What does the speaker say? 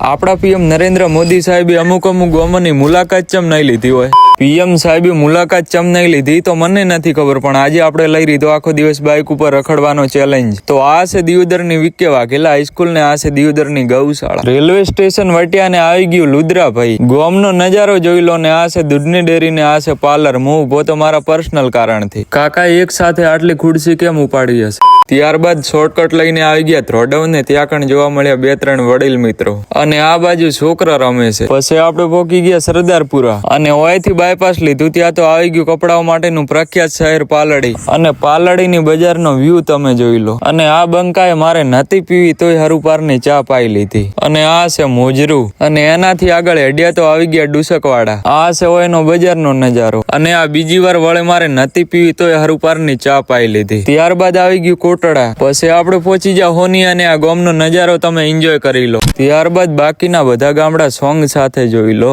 આપણા પીએમ નરેન્દ્ર મોદી સાહેબે અમુક ગામોની મુલાકાત ચમ નહીં લીધી હોય? પીએમ સાહેબે મુલાકાત ચમ નહીં લીધી તો મને નથી ખબર, પણ આજે આપણે લઈ લીધો આખો દિવસ બાઇક ઉપર રખડવાનો ચેલેન્જ. તો આ છે દિયોદરની વિકે વાઘેલા હાઈસ્કૂલ ને આ છે દિયોદરની ગૌશાળા. રેલવે સ્ટેશન વટ્યા ને આવી ગયું લુદ્રાભાઈ. ગામનો નજારો જોઈ લો ને આ છે દૂધની ડેરી ને આ છે પાર્લર. હું ઉભો તો મારા પર્સનલ કારણથી. કાકા એક સાથે આટલી ખુરશી કેમ ઉપાડી હશે? ત્યારબાદ શોર્ટકટ લઈને આવી ગયા ધ્રોડવ ને ત્યાં કણ જોવા મળ્યા 2-3 વડીલ મિત્રો, અને આ બાજુ છોકરા રમે છે. પછી આપણે પહોંચી ગયા સરદારપુરા અને ઓયથી બાયપાસ લીધું. ત્યાં તો આવી ગયું કપડાઓ માટેનું પ્રખ્યાત શહેર પાલડી, અને પાલડીની બજારનો વ્યૂ તમે જોઈ લો. અને આ બંકાએ મારે નથી પીવી તોય હરુપારની ચા પાઈ લીધી. અને આ છે મોજરું, અને એનાથી આગળ હેડ્યા તો આવી ગયા ડુસકવાડા. આ છે ઓયનો બજારનો નજારો, અને આ બીજી વાર વળે મારે નથી પીવી તોય હરુપારની ચા પાઈ લીધી. ત્યારબાદ આવી ગયું કોટડા. પછી આપણે પહોંચી જા હોની અને આ ગામનો નજારો તમે એન્જોય કરી લો. ત્યારબાદ બાકીના બધા ગામડા સોંગ સાથે જોઈ લો.